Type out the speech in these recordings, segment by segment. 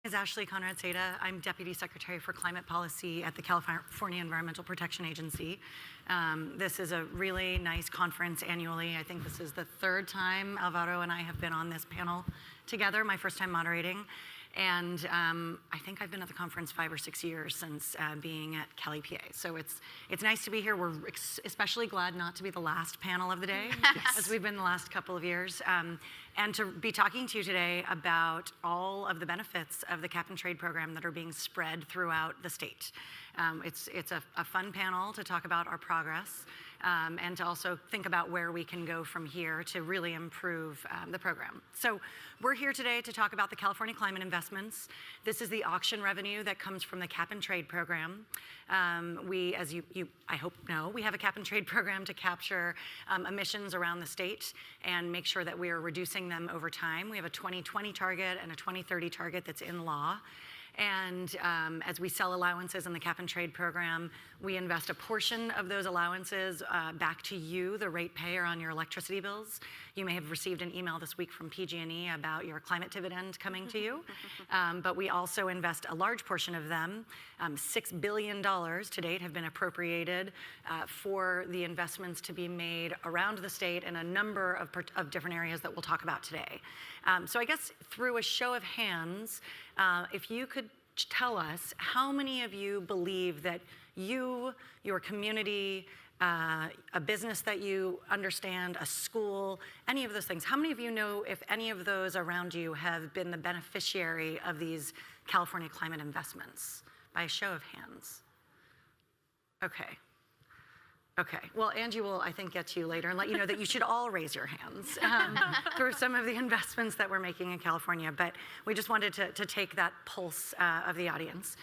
is Ashley Conrad-Saydah. I'm Deputy Secretary for Climate Policy at the California Environmental Protection Agency. This is a really nice conference annually. I think this is the third time Alberto and I have been on this panel together, my first time moderating. And I think I've been at the conference 5 or 6 years since being at CalEPA. So it's nice to be here. We're especially glad not to be the last panel of the day, as we've been the last couple of years. And to be talking to you today about all of the benefits of the cap and trade program that are being spread throughout the state. It's a fun panel to talk about our progress and to also think about where we can go from here to really improve the program. So we're here today to talk about the California climate investments. This is the auction revenue that comes from the cap and trade program. We, as you I hope know, we have a cap and trade program to capture emissions around the state and make sure that we are reducing them over time. We have a 2020 target and a 2030 target that's in law. And as we sell allowances in the cap and trade program, we invest a portion of those allowances back to you, the ratepayer, on your electricity bills. You may have received an email this week from PG&E about your climate dividend coming to you. But we also invest a large portion of them. $6 billion to date have been appropriated for the investments to be made around the state in a number of different areas that we'll talk about today. So I guess through a show of hands, if you could tell us how many of you believe that you, your community, a business that you understand, a school, any of those things, how many of you know if any of those around you have been the beneficiary of these California climate investments? By a show of hands. Okay. Okay, well, Angie will, I think, get to you later and let you know that you should all raise your hands for some of the investments that we're making in California, but we just wanted to take that pulse of the audience.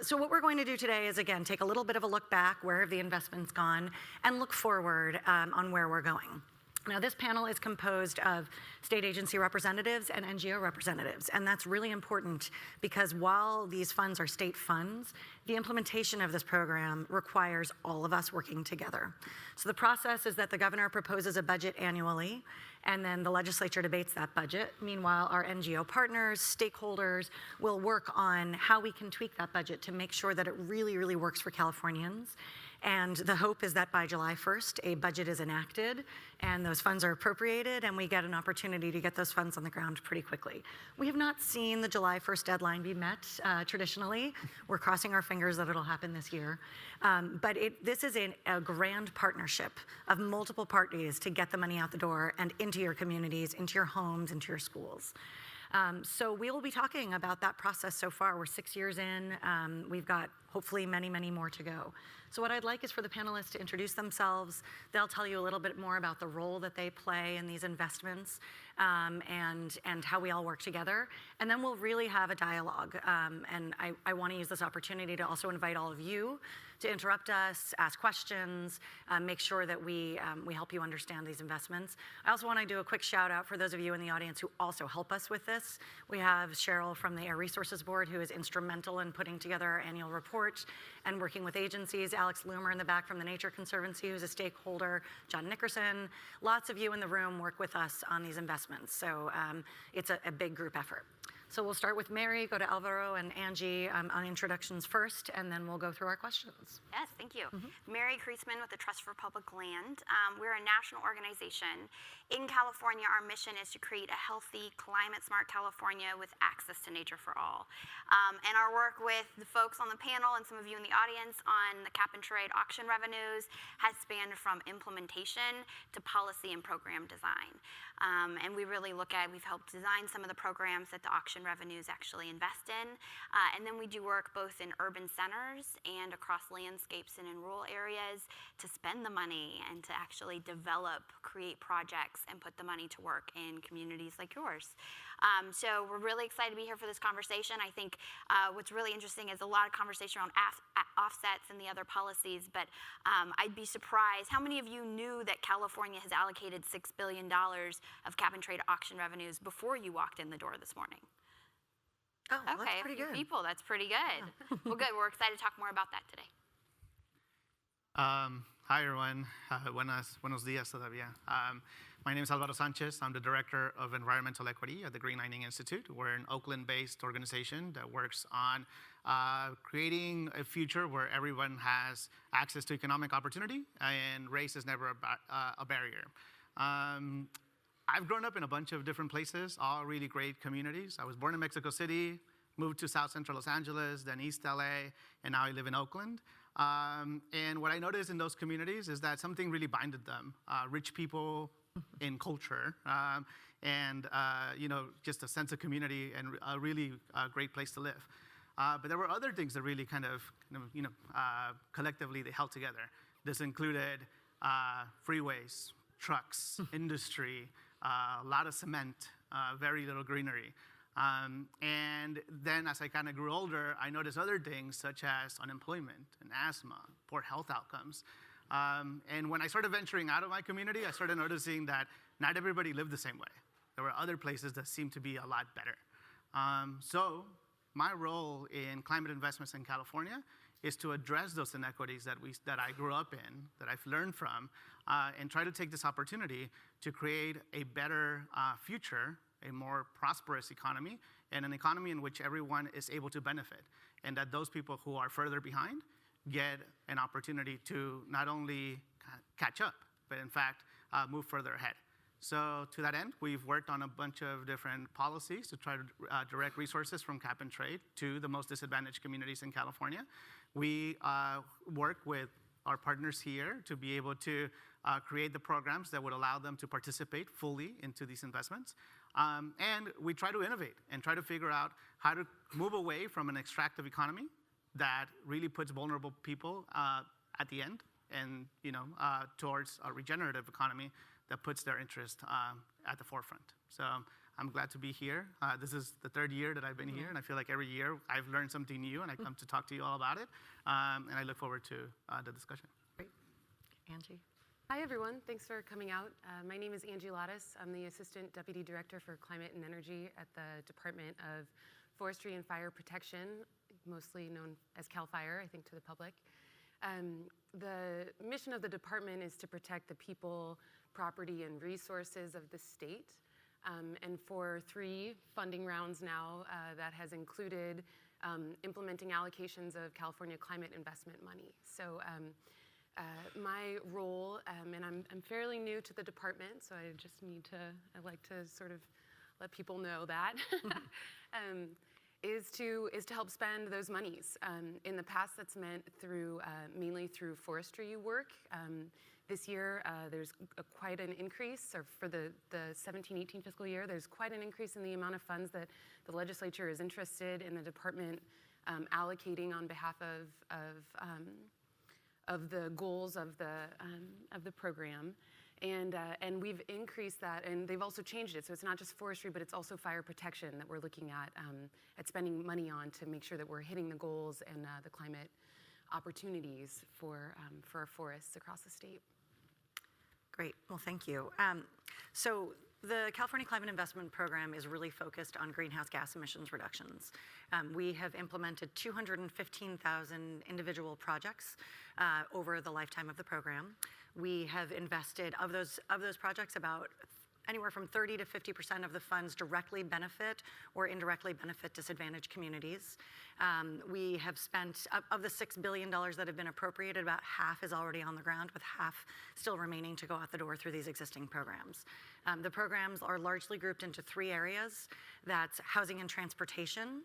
So what we're going to do today is, again, take a little bit of a look back, where have the investments gone, and look forward on where we're going. Now, this panel is composed of state agency representatives and NGO representatives, and that's really important because while these funds are state funds, the implementation of this program requires all of us working together. So the process is that the governor proposes a budget annually, and then the legislature debates that budget. Meanwhile, our NGO partners, stakeholders, will work on how we can tweak that budget to make sure that it really, really works for Californians. And the hope is that by July 1st, a budget is enacted and those funds are appropriated and we get an opportunity to get those funds on the ground pretty quickly. We have not seen the July 1st deadline be met traditionally. We're crossing our fingers that it'll happen this year. But this is a grand partnership of multiple parties to get the money out the door and into your communities, into your homes, into your schools. So we will be talking about that process so far. We're 6 years in. We've got hopefully many, many more to go. So what I'd like is for the panelists to introduce themselves. They'll tell you a little bit more about the role that they play in these investments and how we all work together. And then we'll really have a dialogue. And I want to use this opportunity to also invite all of you to interrupt us, ask questions, make sure that we help you understand these investments. I also want to do a quick shout out for those of you in the audience who also help us with this. We have Cheryl from the Air Resources Board, who is instrumental in putting together our annual report and working with agencies. Alex Loomer in the back from the Nature Conservancy, who's a stakeholder. John Nickerson. Lots of you in the room work with us on these investments. So it's a big group effort. So we'll start with Mary, go to Alvaro and Angie on introductions first, and then we'll go through our questions. Yes, thank you. Mary Kreisman with the Trust for Public Land. We're a national organization. In California, our mission is to create a healthy, climate-smart California with access to nature for all. And our work with the folks on the panel and some of you in the audience on the cap and trade auction revenues has spanned from implementation to policy and program design. And we really look at, we've helped design some of the programs that the auction revenues actually invest in. And then we do work both in urban centers and across landscapes and in rural areas to spend the money and to actually develop, create projects and put the money to work in communities like yours. So we're really excited to be here for this conversation. I think what's really interesting is a lot of conversation around offsets and the other policies, but I'd be surprised. How many of you knew that California has allocated $6 billion of cap and trade auction revenues before you walked in the door this morning? Oh, okay, that's pretty good. People, that's pretty good. Well, good. We're excited to talk more about that today. Hi, everyone. Buenos días todavía. My name is Alberto Sanchez. I'm the Director of Environmental Equity at the Greenlining Institute. We're an Oakland-based organization that works on creating a future where everyone has access to economic opportunity and race is never a barrier. I've grown up in a bunch of different places, all really great communities. I was born in Mexico City, moved to South Central Los Angeles, then East LA, and now I live in Oakland. And what I noticed in those communities is that something really binded them. Rich people in culture, and just a sense of community and a really great place to live. But there were other things that really collectively they held together. This included freeways, trucks, industry, a lot of cement, very little greenery. And then as I kind of grew older, I noticed other things such as unemployment and asthma, poor health outcomes. And when I started venturing out of my community, I started noticing that not everybody lived the same way. There were other places that seemed to be a lot better. So my role in climate investments in California is to address those inequities that I grew up in, that I've learned from, and try to take this opportunity to create a better future, a more prosperous economy, and an economy in which everyone is able to benefit, and that those people who are further behind get an opportunity to not only catch up, but in fact, move further ahead. So to that end, we've worked on a bunch of different policies to try to direct resources from cap and trade to the most disadvantaged communities in California. We work with our partners here to be able to create the programs that would allow them to participate fully into these investments. And we try to innovate and try to figure out how to move away from an extractive economy that really puts vulnerable people at the end, and towards a regenerative economy that puts their interest at the forefront. So I'm glad to be here. This is the third year that I've been here, and I feel like every year I've learned something new, and I come to talk to you all about it. And I look forward to the discussion. Great. Angie? Hi, everyone. Thanks for coming out. My name is Angie Laddus. I'm the Assistant Deputy Director for Climate and Energy at the Department of Forestry and Fire Protection, mostly known as CAL FIRE, I think, to the public. The mission of the department is to protect the people, property, and resources of the state. And for 3 funding rounds now, that has included implementing allocations of California climate investment money. So my role, and I'm fairly new to the department, so I like to sort of let people know that, is to help spend those monies. In the past, that's meant mainly through forestry work. This year, there's quite an increase, or for the 17-18 fiscal year, there's quite an increase in the amount of funds that the legislature is interested in the department allocating on behalf of the goals of the program. And we've increased that, and they've also changed it. So it's not just forestry, but it's also fire protection that we're looking at spending money on to make sure that we're hitting the goals and the climate opportunities for our forests across the state. Great. Well, thank you. So the California Climate Investment Program is really focused on greenhouse gas emissions reductions. We have implemented 215,000 individual projects over the lifetime of the program. We have invested, of those projects, about anywhere from 30 to 50% of the funds directly benefit or indirectly benefit disadvantaged communities. We have spent, of the $6 billion that have been appropriated, about half is already on the ground, with half still remaining to go out the door through these existing programs. The programs are largely grouped into 3 areas. That's housing and transportation,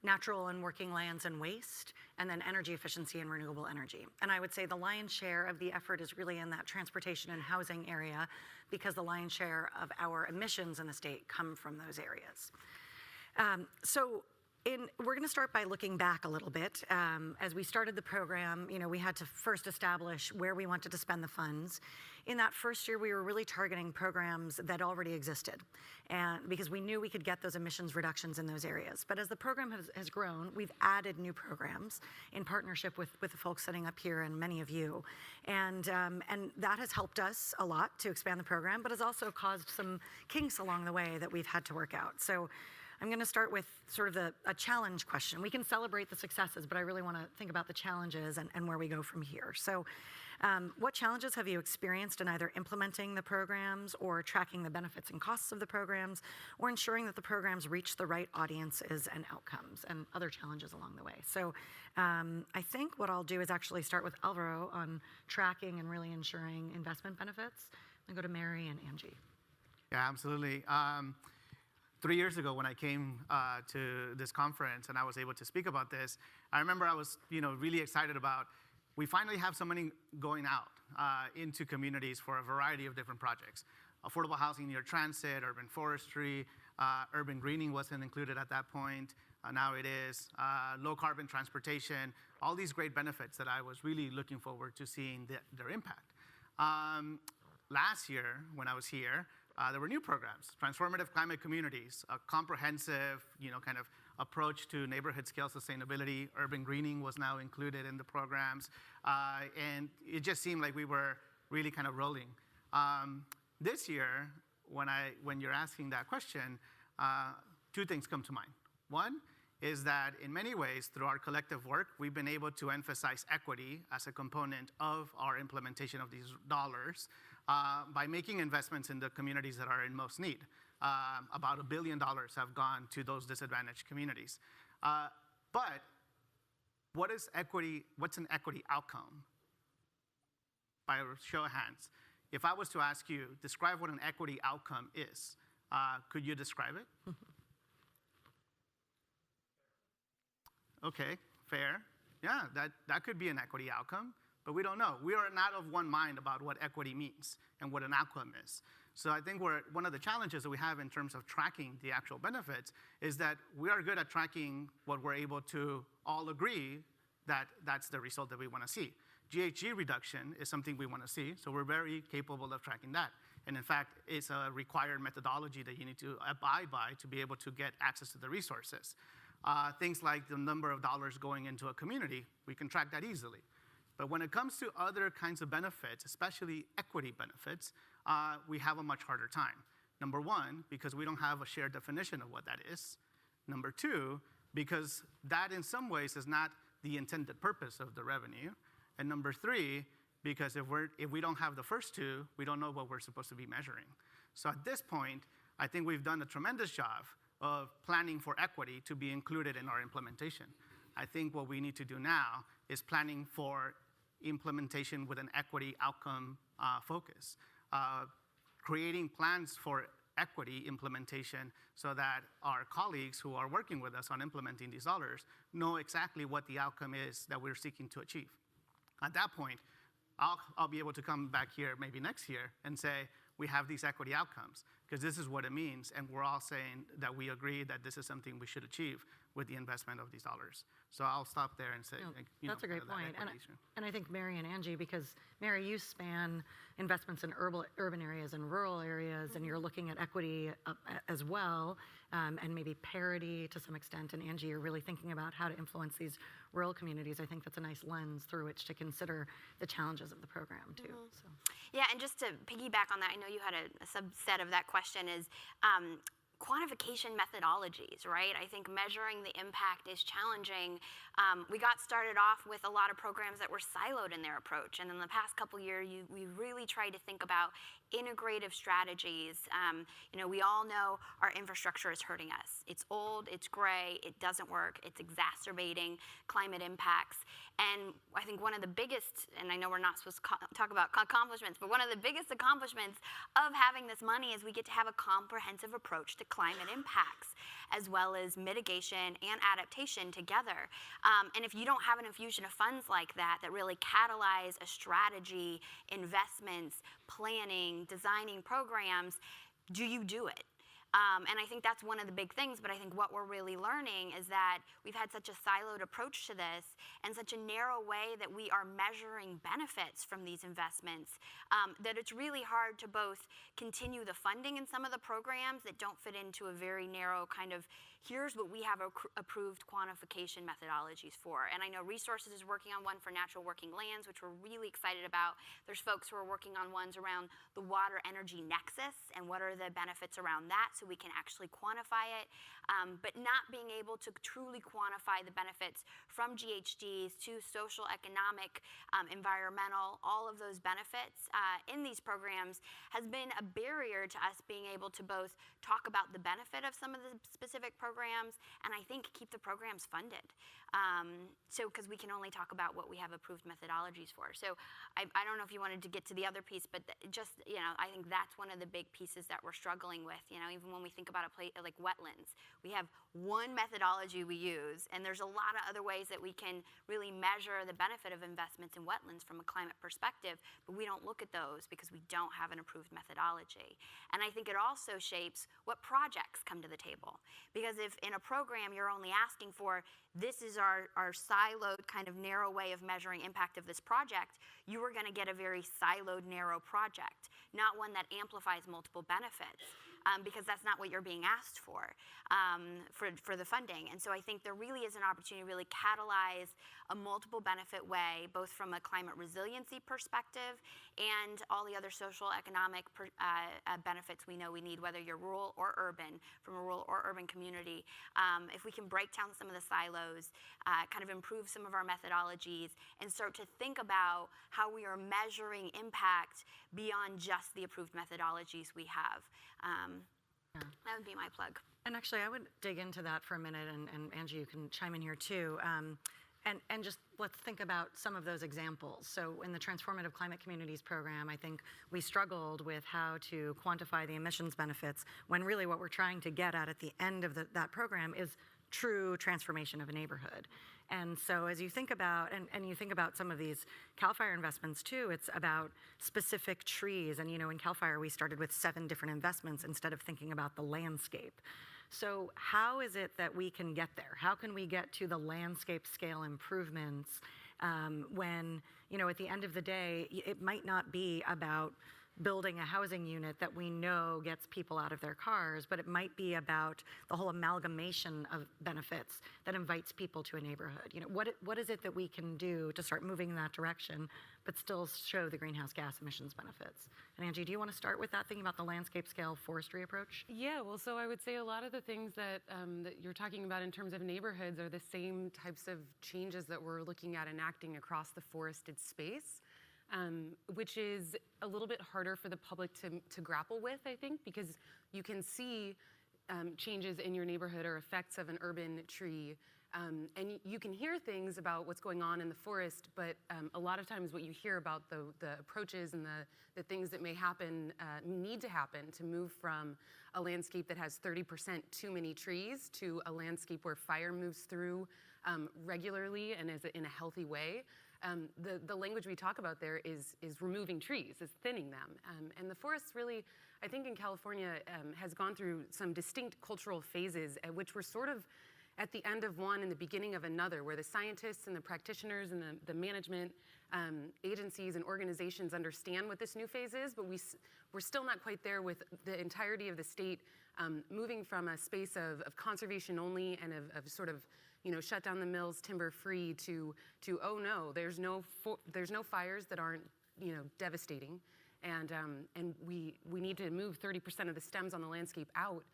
natural and working lands and waste, and then energy efficiency and renewable energy. And I would say the lion's share of the effort is really in that transportation and housing area, because the lion's share of our emissions in the state come from those areas. We're going to start by looking back a little bit. As we started the program, we had to first establish where we wanted to spend the funds. In that first year, we were really targeting programs that already existed, and because we knew we could get those emissions reductions in those areas. But as the program has grown, we've added new programs in partnership with the folks sitting up here and many of you. And that has helped us a lot to expand the program, but has also caused some kinks along the way that we've had to work out. So I'm going to start with sort of a challenge question. We can celebrate the successes, but I really want to think about the challenges and where we go from here. So What challenges have you experienced in either implementing the programs or tracking the benefits and costs of the programs, or ensuring that the programs reach the right audiences and outcomes, and other challenges along the way? So I think what I'll do is actually start with Alvaro on tracking and really ensuring investment benefits, and go to Mary and Angie. Yeah, absolutely. 3 years ago, when I came to this conference and I was able to speak about this, I remember I was, really excited about. We finally have some money going out into communities for a variety of different projects. Affordable housing near transit, urban forestry, urban greening wasn't included at that point. Now it is. Low carbon transportation, all these great benefits that I was really looking forward to seeing their impact. Last year, when I was here, there were new programs, Transformative Climate Communities, a comprehensive, kind of approach to neighborhood scale sustainability. Urban greening was now included in the programs. And it just seemed like we were really kind of rolling. This year, when you're asking that question, two things come to mind. One is that in many ways, through our collective work, we've been able to emphasize equity as a component of our implementation of these dollars by making investments in the communities that are in most need. About $1 billion have gone to those disadvantaged communities. But what is equity? What's an equity outcome? By a show of hands. If I was to ask you, describe what an equity outcome is, could you describe it? Okay, fair. Yeah, that could be an equity outcome, but we don't know. We are not of one mind about what equity means and what an outcome is. So I think one of the challenges that we have in terms of tracking the actual benefits is that we are good at tracking what we're able to all agree that that's the result that we want to see. GHG reduction is something we want to see, so we're very capable of tracking that. And in fact, it's a required methodology that you need to abide by to be able to get access to the resources. Things like the number of dollars going into a community, we can track that easily. But when it comes to other kinds of benefits, especially equity benefits, we have a much harder time. Number one, because we don't have a shared definition of what that is. Number two, because that in some ways is not the intended purpose of the revenue. And number three, because if we don't have the first two, we don't know what we're supposed to be measuring. So at this point, I think we've done a tremendous job of planning for equity to be included in our implementation. I think what we need to do now is planning for implementation with an equity outcome focus. Creating plans for equity implementation so that our colleagues who are working with us on implementing these dollars know exactly what the outcome is that we're seeking to achieve. At that point, I'll be able to come back here maybe next year and say, we have these equity outcomes, because this is what it means, and we're all saying that we agree that this is something we should achieve with the investment of these dollars. So I'll stop there and say, that's a great point. And I think Mary and Angie, because Mary, you span investments in urban areas and rural areas, and you're looking at equity as well, and maybe parity to some extent. And Angie, you're really thinking about how to influence these rural communities. I think that's a nice lens through which to consider the challenges of the program too. So. Yeah, and just to piggyback on that, I know you had a subset of that question is quantification methodologies, right? I think measuring the impact is challenging. We got started off with a lot of programs that were siloed in their approach, and in the past couple years, we really tried to think about integrative strategies. We all know our infrastructure is hurting us. It's old, it's gray, it doesn't work, it's exacerbating climate impacts. And I think one of the biggest, and I know we're not supposed to talk about accomplishments, but one of the biggest accomplishments of having this money is we get to have a comprehensive approach to climate impacts, as well as mitigation and adaptation together. And if you don't have an infusion of funds like that really catalyze a strategy, investments, planning, designing programs, do you do it? And I think that's one of the big things, but I think what we're really learning is that we've had such a siloed approach to this and such a narrow way that we are measuring benefits from these investments that it's really hard to both continue the funding in some of the programs that don't fit into a very narrow kind of here's what we have approved quantification methodologies for. And I know Resources is working on one for natural working lands, which we're really excited about. There's folks who are working on ones around the water energy nexus and what are the benefits around that so we can actually quantify it. But not being able to truly quantify the benefits from GHGs to social, economic, environmental, all of those benefits in these programs has been a barrier to us being able to both talk about the benefit of some of the specific programs and I think keep the programs funded. Because we can only talk about what we have approved methodologies for. So I don't know if you wanted to get to the other piece, but I think that's one of the big pieces that we're struggling with. Even when we think about a place like wetlands, we have one methodology we use, and there's a lot of other ways that we can really measure the benefit of investments in wetlands from a climate perspective, but we don't look at those because we don't have an approved methodology. And I think it also shapes what projects come to the table. Because if in a program you're only asking for, this is our siloed kind of narrow way of measuring impact of this project, you are going to get a very siloed, narrow project, not one that amplifies multiple benefits. Because that's not what you're being asked for the funding. And so I think there really is an opportunity to really catalyze a multiple benefit way, both from a climate resiliency perspective and all the other social, economic benefits we know we need, whether you're rural or urban, from a rural or urban community. If we can break down some of the silos, kind of improve some of our methodologies, and start to think about how we are measuring impact beyond just the approved methodologies we have. That would be my plug. And actually, I would dig into that for a minute, and Angie, you can chime in here too. And just let's think about some of those examples. So in the Transformative Climate Communities program, I think we struggled with how to quantify the emissions benefits when really what we're trying to get at the end of that program is true transformation of a neighborhood. And so as you think about, and you think about some of these CAL FIRE investments too, it's about specific trees. And in CAL FIRE, we started with 7 different investments instead of thinking about the landscape. So how is it that we can get there? How can we get to the landscape scale improvements when, at the end of the day, it might not be about building a housing unit that we know gets people out of their cars, but it might be about the whole amalgamation of benefits that invites people to a neighborhood. What is it that we can do to start moving in that direction, but still show the greenhouse gas emissions benefits? And Angie, do you want to start with that, thinking about the landscape scale forestry approach? Yeah, well, so I would say a lot of the things that you're talking about in terms of neighborhoods are the same types of changes that we're looking at enacting across the forested space. Which is a little bit harder for the public to grapple with, I think, because you can see changes in your neighborhood or effects of an urban tree. And you can hear things about what's going on in the forest, but a lot of times what you hear about the approaches and the things that may happen, need to happen to move from a landscape that has 30% too many trees to a landscape where fire moves through regularly and is in a healthy way. The language we talk about there is removing trees, is thinning them. And the forests really, I think in California, has gone through some distinct cultural phases at which we're sort of at the end of one and the beginning of another, where the scientists and the practitioners and the management agencies and organizations understand what this new phase is, but we're still not quite there with the entirety of the state moving from a space of conservation only and of sort of shut down the mills, timber free, to oh no, there's no fires that aren't devastating, and we need to move 30% of the stems on the landscape out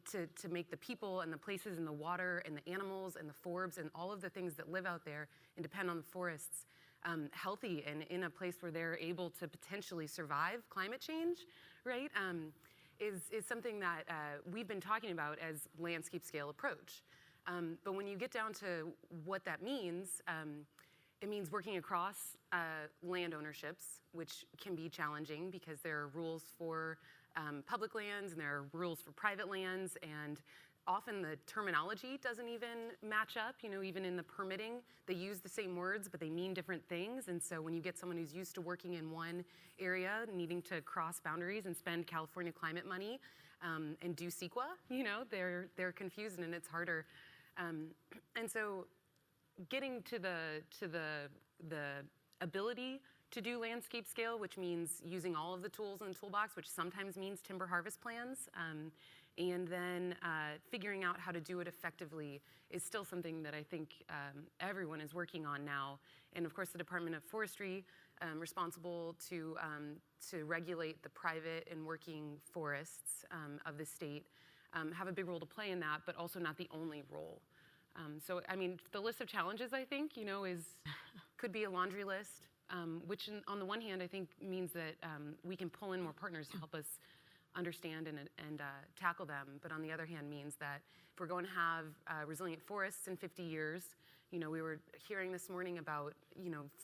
to make the people and the places and the water and the animals and the forbs and all of the things that live out there and depend on the forests healthy and in a place where they're able to potentially survive climate change, right? Is something that we've been talking about as landscape scale approach. But when you get down to what that means, it means working across land ownerships, which can be challenging because there are rules for public lands and there are rules for private lands, and often the terminology doesn't even match up. Even in the permitting, they use the same words, but they mean different things. And so when you get someone who's used to working in one area, needing to cross boundaries and spend California climate money and do CEQA, they're confused and it's harder. And so getting to the ability to do landscape scale, which means using all of the tools in the toolbox, which sometimes means timber harvest plans, And then figuring out how to do it effectively is still something that I think everyone is working on now. And of course, the Department of Forestry, responsible to regulate the private and working forests of the state, have a big role to play in that, but also not the only role. So, I mean, the list of challenges, I think, could be a laundry list, which on the one hand, I think means that we can pull in more partners to help us understand and tackle them. But on the other hand means that if we're going to have resilient forests in 50 years, we were hearing this morning about,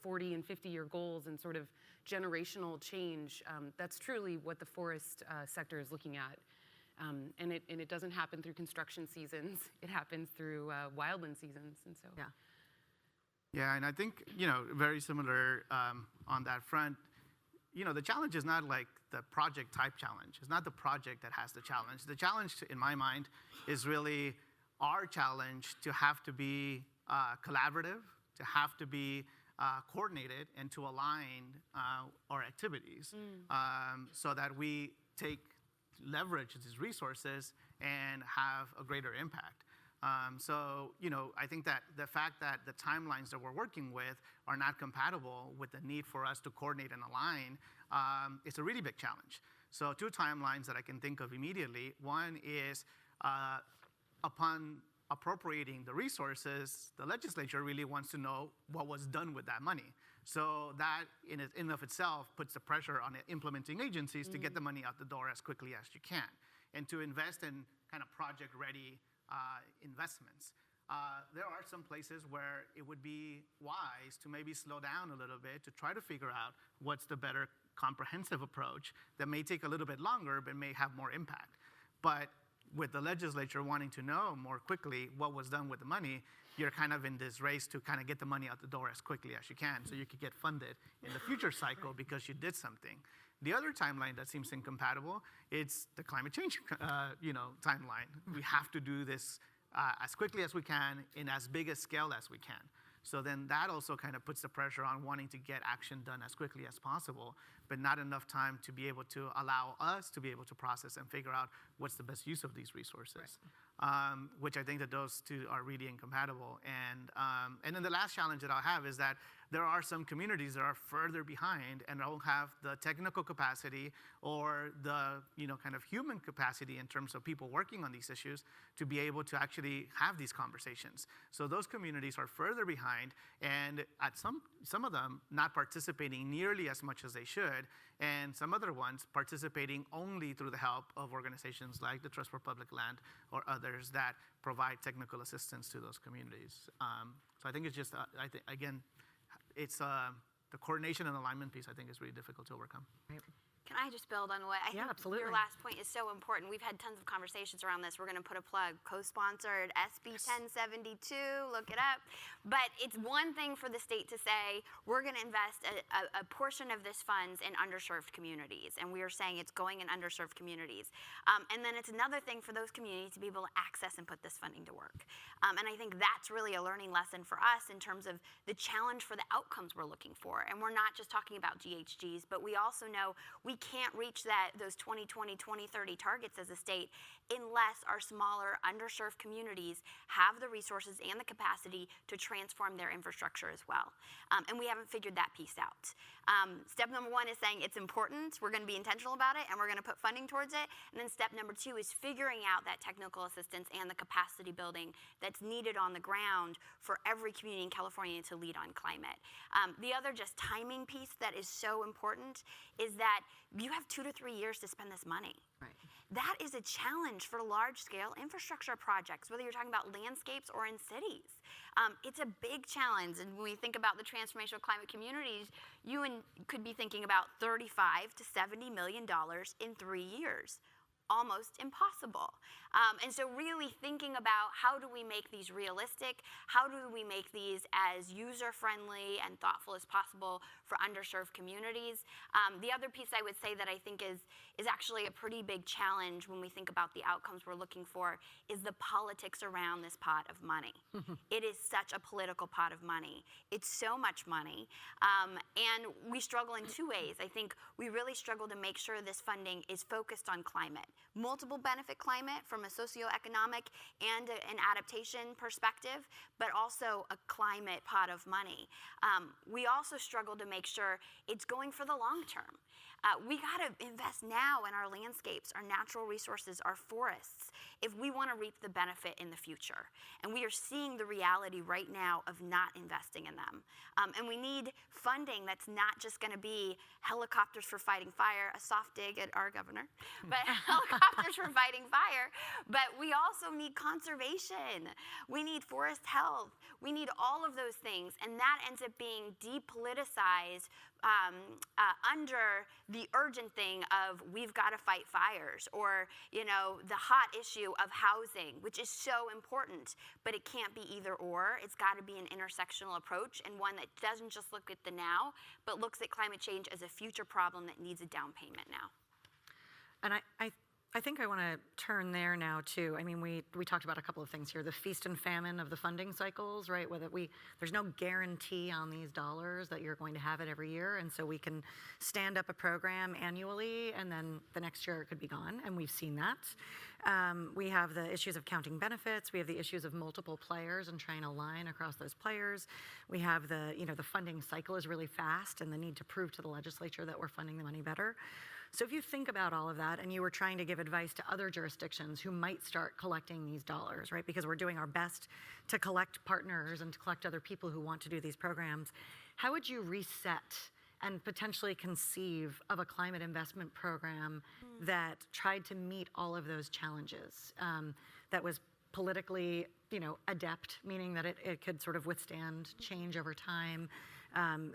40 and 50-year goals and sort of generational change. That's truly what the forest sector is looking at. And it doesn't happen through construction seasons. It happens through wildland seasons, and so. Yeah. Yeah, and I think, very similar on that front. The challenge is not like the project type challenge. It's not the project that has the challenge. The challenge, in my mind, is really our challenge to have to be collaborative, to have to be coordinated, and to align our activities so that we leverage these resources and have a greater impact. So, I think that the fact that the timelines that we're working with are not compatible with the need for us to coordinate and align, it's a really big challenge. So 2 timelines that I can think of immediately. One is upon appropriating the resources, the legislature really wants to know what was done with that money. So that in and of itself puts the pressure on the implementing agencies to get the money out the door as quickly as you can and to invest in kind of project-ready investments. There are some places where it would be wise to maybe slow down a little bit to try to figure out what's the better comprehensive approach that may take a little bit longer but may have more impact. But with the legislature wanting to know more quickly what was done with the money, you're kind of in this race to kind of get the money out the door as quickly as you can so you could get funded in the future cycle because you did something. The other timeline that seems incompatible, it's the climate change timeline. We have to do this as quickly as we can in as big a scale as we can. So then that also kind of puts the pressure on wanting to get action done as quickly as possible, but not enough time to be able to allow us to be able to process and figure out what's the best use of these resources, which I think that those two are really incompatible. And then the last challenge that I'll have is that there are some communities that are further behind and don't have the technical capacity or the kind of human capacity in terms of people working on these issues to be able to actually have these conversations. So those communities are further behind, and at some of them not participating nearly as much as they should, and some other ones participating only through the help of organizations like the Trust for Public Land or others that provide technical assistance to those communities. So I think it's just, again, it's the coordination and alignment piece, I think, is really difficult to overcome. Right. Can I just build on what I think absolutely. your last point is so important. We've had tons of conversations around this. We're going to put a plug, co-sponsored SB 1072, look it up. But it's one thing for the state to say, we're going to invest a portion of this funds in underserved communities. And we are saying it's going in underserved communities. And then it's another thing for those communities to be able to access and put this funding to work. And I think that's really a learning lesson for us in terms of the challenge for the outcomes we're looking for. And we're not just talking about GHGs, but we also know we can't reach those 2020, 2030 targets as a state unless our smaller, underserved communities have the resources and the capacity to transform their infrastructure as well. And we haven't figured that piece out. Step number 1 is saying it's important, we're going to be intentional about it, and we're going to put funding towards it. And then step number 2 is figuring out that technical assistance and the capacity building that's needed on the ground for every community in California to lead on climate. The other just timing piece that is so important is that you have 2 to 3 years to spend this money. Right. That is a challenge for large-scale infrastructure projects, whether you're talking about landscapes or in cities. It's a big challenge, and when we think about the transformational climate communities, you could be thinking about $35 to $70 million in 3 years. Almost impossible. And so really thinking about how do we make these realistic, how do we make these as user-friendly and thoughtful as possible for underserved communities. The other piece I would say that I think is actually a pretty big challenge when we think about the outcomes we're looking for is the politics around this pot of money. It is such a political pot of money. It's so much money. And we struggle in two ways. I think we really struggle to make sure this funding is focused on climate. Multiple benefit climate from a socioeconomic and an adaptation perspective, but also a climate pot of money. We also struggle to make sure it's going for the long term. We got to invest now in our landscapes, our natural resources, our forests, if we want to reap the benefit in the future. And we are seeing the reality right now of not investing in them. And we need funding that's not just going to be helicopters for fighting fire, a soft dig at our governor, but helicopters for fighting fire. But we also need conservation. We need forest health. We need all of those things. And that ends up being depoliticized under the urgent thing of we've got to fight fires, or the hot issue of housing, which is so important, but it can't be either or. It's got to be an intersectional approach, and one that doesn't just look at the now, but looks at climate change as a future problem that needs a down payment now. And I think I want to turn there now too. I mean, we talked about a couple of things here: the feast and famine of the funding cycles, right? Whether there's no guarantee on these dollars that you're going to have it every year, and so we can stand up a program annually, and then the next year it could be gone, and we've seen that. We have the issues of counting benefits. We have the issues of multiple players and trying to align across those players. We have the funding cycle is really fast, and the need to prove to the legislature that we're funding the money better. So if you think about all of that and you were trying to give advice to other jurisdictions who might start collecting these dollars, right? Because we're doing our best to collect partners and to collect other people who want to do these programs, how would you reset and potentially conceive of a climate investment program that tried to meet all of those challenges, that was politically, adept, meaning that it could sort of withstand change over time,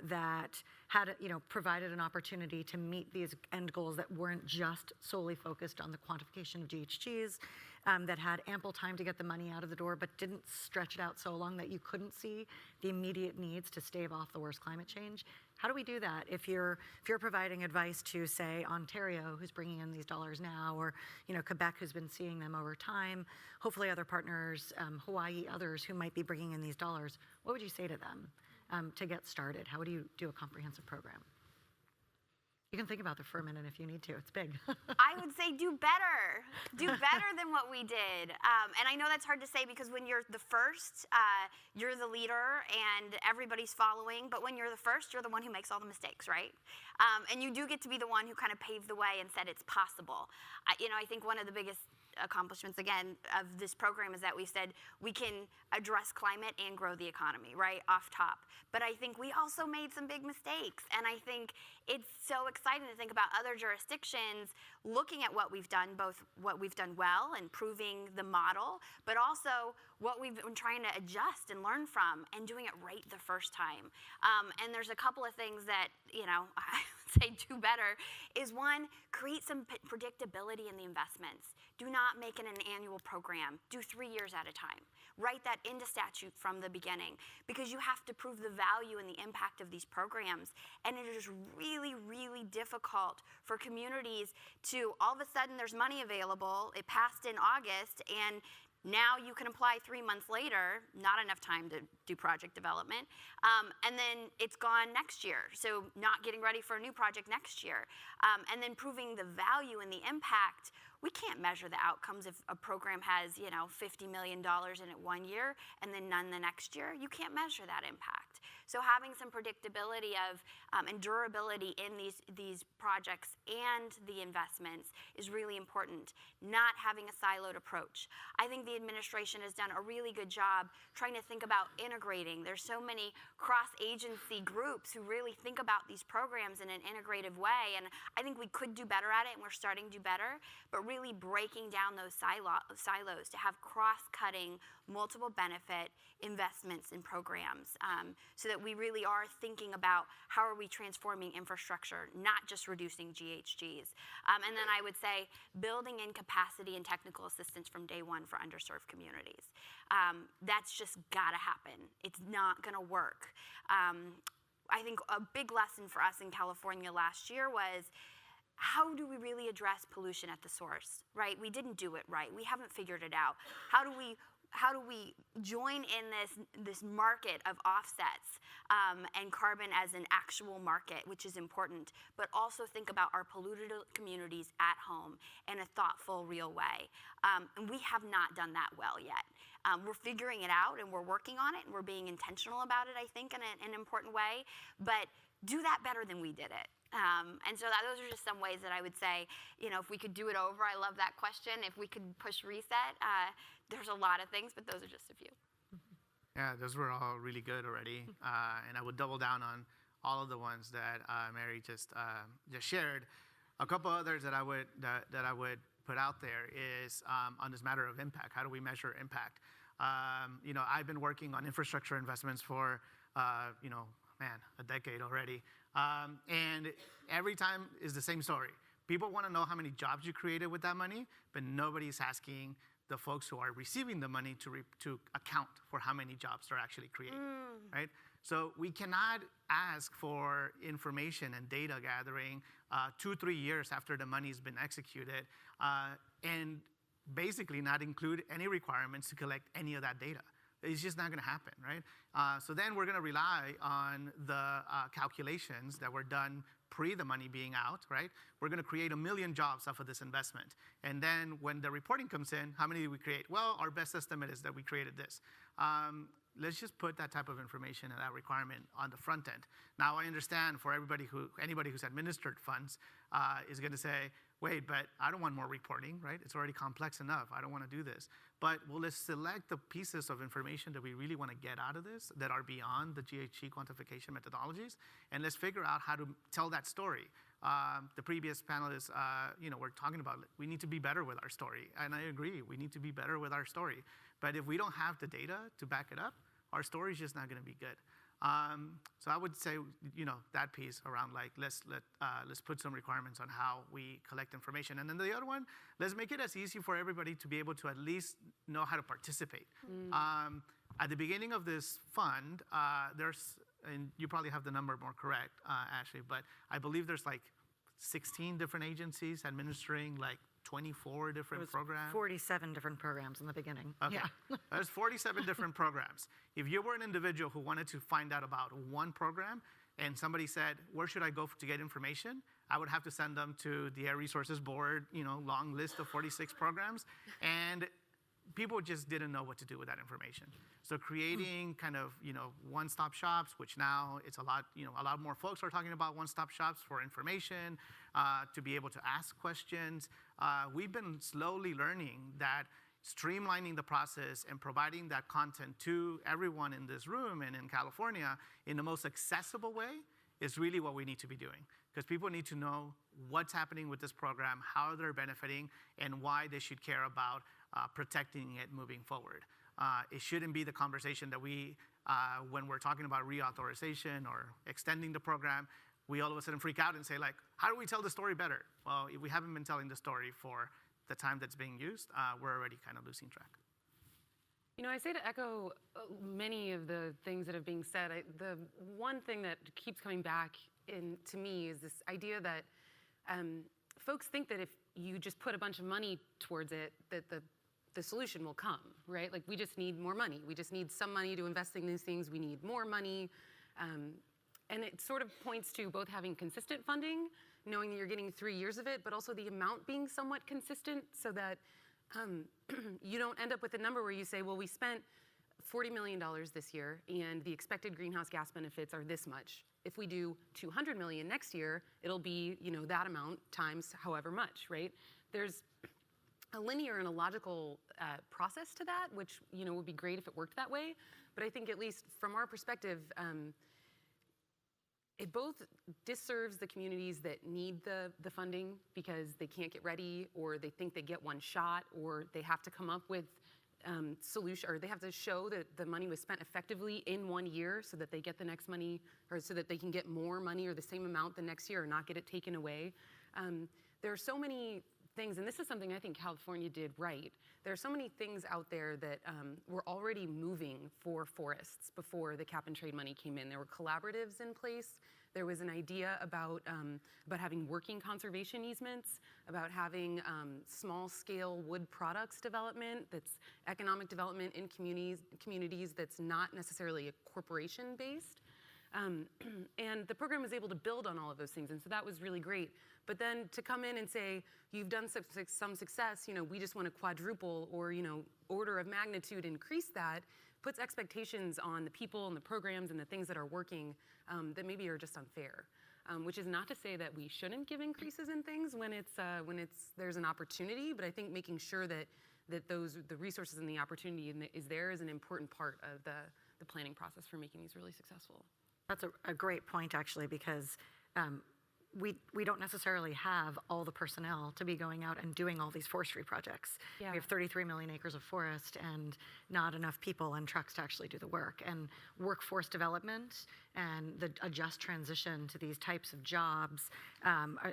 that had, provided an opportunity to meet these end goals that weren't just solely focused on the quantification of GHGs, that had ample time to get the money out of the door, but didn't stretch it out so long that you couldn't see the immediate needs to stave off the worst climate change. How do we do that if you're providing advice to, say, Ontario, who's bringing in these dollars now, or Quebec, who's been seeing them over time, hopefully other partners, Hawaii, others who might be bringing in these dollars? What would you say to them to get started? How would you do a comprehensive program? You can think about it for a minute if you need to. It's big. I would say do better. Do better than what we did. And I know that's hard to say because when you're the first, you're the leader and everybody's following. But when you're the first, you're the one who makes all the mistakes, right? And you do get to be the one who kind of paved the way and said it's possible. I think one of the biggest accomplishments, again, of this program is that we said we can address climate and grow the economy, right, off top. But I think we also made some big mistakes. And I think it's so exciting to think about other jurisdictions looking at what we've done, both what we've done well and proving the model, but also what we've been trying to adjust and learn from and doing it right the first time. And there's a couple of things that, I would say do better is one, create some predictability in the investments. Do not make it an annual program. Do 3 years at a time. Write that into statute from the beginning because you have to prove the value and the impact of these programs. And it is really, really difficult for communities to, all of a sudden there's money available, it passed in August, and now you can apply 3 months later, not enough time to do project development, and then it's gone next year. So not getting ready for a new project next year. And then proving the value and the impact. We can't measure the outcomes if a program has, $50 million in it 1 year and then none the next year. You can't measure that impact. So having some predictability of and durability in these projects and the investments is really important. Not having a siloed approach. I think the administration has done a really good job trying to think about integrating. There's so many cross-agency groups who really think about these programs in an integrative way, and I think we could do better at it, and we're starting to do better, but really breaking down those silos to have cross-cutting, multiple benefit investments in programs so that that we really are thinking about how are we transforming infrastructure, not just reducing GHGs. And then I would say building in capacity and technical assistance from day one for underserved communities. That's just gotta happen. It's not gonna work. I think a big lesson for us in California last year was, how do we really address pollution at the source, right? We didn't do it right. We haven't figured it out. How do we join in this market of offsets and carbon as an actual market, which is important, but also think about our polluted communities at home in a thoughtful, real way. And we have not done that well yet. We're figuring it out and we're working on it and we're being intentional about it, I think, in an important way, but do that better than we did it. And so those are just some ways that I would say, if we could do it over, I love that question. If we could push reset, there's a lot of things, but those are just a few. Yeah, those were all really good already. And I would double down on all of the ones that Mary just shared. A couple others that I would put out there is on this matter of impact. How do we measure impact? I've been working on infrastructure investments for, a decade already. And every time is the same story. People want to know how many jobs you created with that money, but nobody's asking the folks who are receiving the money to account for how many jobs they're actually creating, right? So we cannot ask for information and data gathering 2-3 years after the money's been executed and basically not include any requirements to collect any of that data. It's just not going to happen, right? So then we're going to rely on the calculations that were done pre the money being out, right? We're going to create 1 million jobs off of this investment. And then when the reporting comes in, how many did we create? Well, our best estimate is that we created this. Let's just put that type of information and that requirement on the front end. Now, I understand for anybody who's administered funds is going to say, wait, but I don't want more reporting, right? It's already complex enough. I don't want to do this. But let's select the pieces of information that we really want to get out of this that are beyond the GHG quantification methodologies, and let's figure out how to tell that story. The previous panelists, were talking about we need to be better with our story, and I agree. We need to be better with our story. But if we don't have the data to back it up, our story is just not going to be good. So I would say, that piece around let's put some requirements on how we collect information. And then the other one, let's make it as easy for everybody to be able to at least know how to participate. At the beginning of this fund, and you probably have the number more correct, Ashley, but I believe there's 16 different agencies administering 24 different programs? 47 different programs in the beginning. Okay. Yeah. There's 47 different programs. If you were an individual who wanted to find out about one program and somebody said, where should I go to get information? I would have to send them to the Air Resources Board, long list of 46 programs. And people just didn't know what to do with that information. So creating kind of, one-stop shops, which now it's a lot more folks are talking about one-stop shops for information, to be able to ask questions. We've been slowly learning that streamlining the process and providing that content to everyone in this room and in California in the most accessible way is really what we need to be doing. Because people need to know what's happening with this program, how they're benefiting, and why they should care about protecting it moving forward. It shouldn't be the conversation that we, when we're talking about reauthorization or extending the program, we all of a sudden freak out and say, how do we tell the story better? Well, if we haven't been telling the story for the time that's being used, we're already kind of losing track. I say to echo many of the things that are being said, the one thing that keeps coming back to me is this idea that folks think that if you just put a bunch of money towards it, that the solution will come, right? We just need more money. We just need some money to invest in these things. We need more money. And it sort of points to both having consistent funding, knowing that you're getting 3 years of it, but also the amount being somewhat consistent so that you don't end up with a number where you say, well, we spent $40 million this year and the expected greenhouse gas benefits are this much. If we do $200 million next year, it'll be that amount times however much, right? There's a linear and a logical process to that, which would be great if it worked that way. But I think at least from our perspective, it both disserves the communities that need the funding because they can't get ready or they think they get one shot or they have to come up with solution, or they have to show that the money was spent effectively in 1 year so that they get the next money, or so that they can get more money or the same amount the next year or not get it taken away. There are so many things, and this is something I think California did right. There are so many things out there that were already moving for forests before the cap and trade money came in. There were collaboratives in place. There was an idea about having working conservation easements, about having small-scale wood products development that's economic development in communities that's not necessarily a corporation-based. And the program was able to build on all of those things, and so that was really great. But then to come in and say, you've done some success, we just want to quadruple or, order of magnitude increase that, puts expectations on the people and the programs and the things that are working that maybe are just unfair. Which is not to say that we shouldn't give increases in things when there's an opportunity, but I think making sure that the resources and the opportunity is there is an important part of the planning process for making these really successful. That's a great point, actually, because we don't necessarily have all the personnel to be going out and doing all these forestry projects. Yeah. We have 33 million acres of forest and not enough people and trucks to actually do the work. And workforce development and a just transition to these types of jobs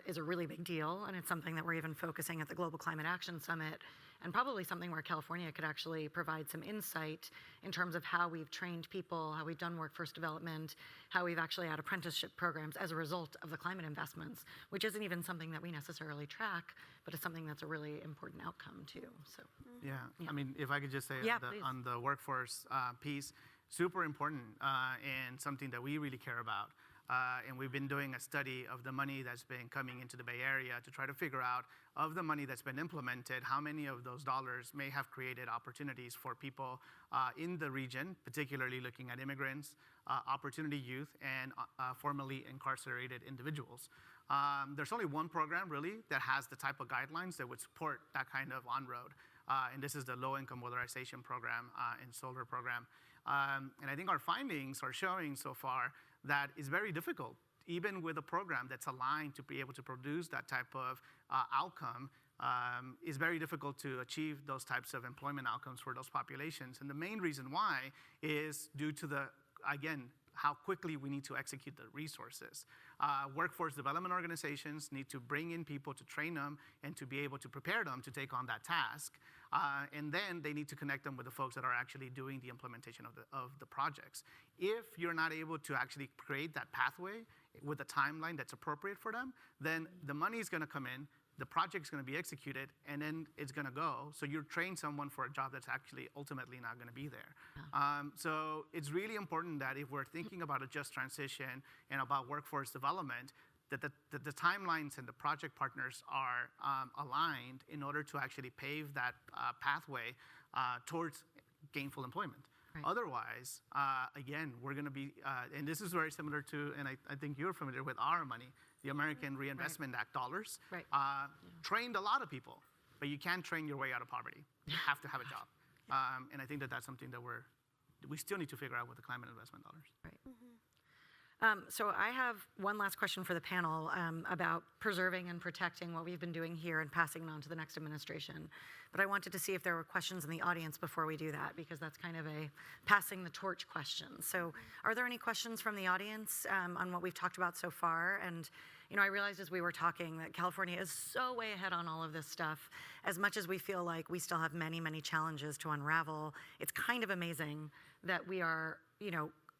is a really big deal, and it's something that we're even focusing at the Global Climate Action Summit, and probably something where California could actually provide some insight in terms of how we've trained people, how we've done workforce development, how we've actually had apprenticeship programs as a result of the climate investments, which isn't even something that we necessarily track, but it's something that's a really important outcome too. So, yeah. I mean, if I could just say on the workforce piece, super important and something that we really care about. And we've been doing a study of the money that's been coming into the Bay Area to try to figure out, of the money that's been implemented, how many of those dollars may have created opportunities for people in the region, particularly looking at immigrants, opportunity youth, and formerly incarcerated individuals. There's only one program, really, that has the type of guidelines that would support that kind of on-road. And this is the Low-Income Weatherization Program and Solar Program. And I think our findings are showing so far that it's very difficult, even with a program that's aligned to be able to produce that type of outcome, is very difficult to achieve those types of employment outcomes for those populations. And the main reason why is due to again, how quickly we need to execute the resources. Workforce development organizations need to bring in people to train them and to be able to prepare them to take on that task. And then they need to connect them with the folks that are actually doing the implementation of the projects. If you're not able to actually create that pathway with a timeline that's appropriate for them, then the money is going to come in, the project's going to be executed, and then it's going to go. So you're training someone for a job that's actually ultimately not going to be there. Yeah. So it's really important that if we're thinking about a just transition and about workforce development, that the timelines and the project partners are aligned in order to actually pave that pathway towards gainful employment. Right. Otherwise, again, we're going to be, and this is very similar to, and I think you're familiar with our money, the American Reinvestment Act dollars. Right. Trained a lot of people, but you can't train your way out of poverty. You have to have a job. And I think that's something that we still need to figure out with the climate investment dollars. Right. So I have one last question for the panel about preserving and protecting what we've been doing here and passing it on to the next administration. But I wanted to see if there were questions in the audience before we do that, because that's kind of a passing the torch question. So are there any questions from the audience on what we've talked about so far? And I realized as we were talking that California is so way ahead on all of this stuff. As much as we feel like we still have many, many challenges to unravel, it's kind of amazing that we are,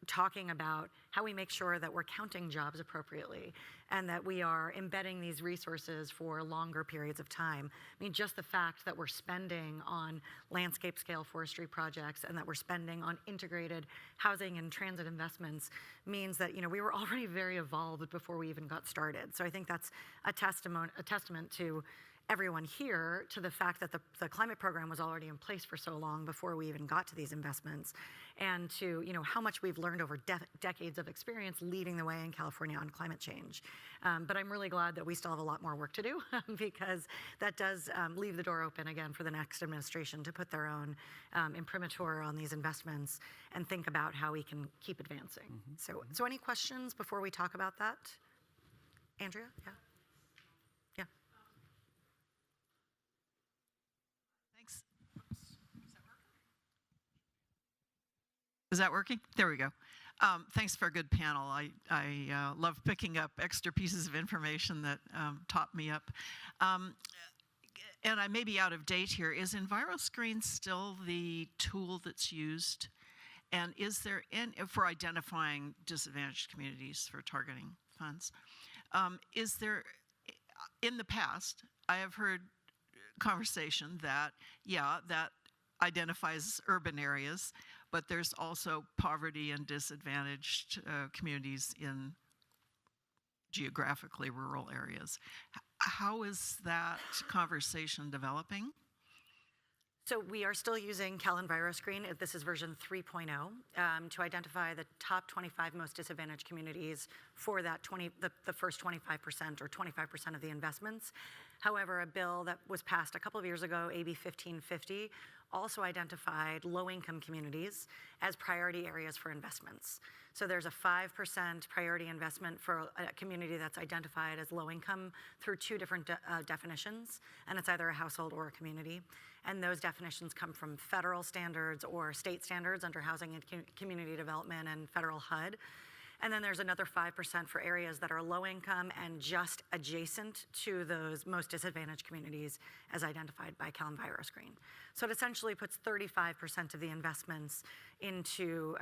talking about how we make sure that we're counting jobs appropriately and that we are embedding these resources for longer periods of time. I mean, just the fact that we're spending on landscape scale forestry projects and that we're spending on integrated housing and transit investments means that, we were already very evolved before we even got started. So I think that's a testament to everyone here, to the fact that the climate program was already in place for so long before we even got to these investments, and to how much we've learned over decades of experience leading the way in California on climate change. But I'm really glad that we still have a lot more work to do because that does leave the door open again for the next administration to put their own imprimatur on these investments and think about how we can keep advancing. Mm-hmm. So any questions before we talk about that? Andrea? Yeah. Is that working? There we go. Thanks for a good panel. I love picking up extra pieces of information that taught me up. And I may be out of date here. Is EnviroScreen still the tool that's used? And is there, for identifying disadvantaged communities for targeting funds, is there, in the past, I have heard conversation that, yeah, that identifies urban areas, but there's also poverty and disadvantaged communities in geographically rural areas. How is that conversation developing? So we are still using CalEnviroscreen. This is version 3.0 to identify the top 25 most disadvantaged communities for that the first 25% or 25% of the investments. However, a bill that was passed a couple of years ago, AB 1550, also identified low-income communities as priority areas for investments. So there's a 5% priority investment for a community that's identified as low-income through two different definitions, and it's either a household or a community. And those definitions come from federal standards or state standards under Housing and Community Development and federal HUD. And then there's another 5% for areas that are low income and just adjacent to those most disadvantaged communities as identified by CalEnviroscreen. So it essentially puts 35% of the investments into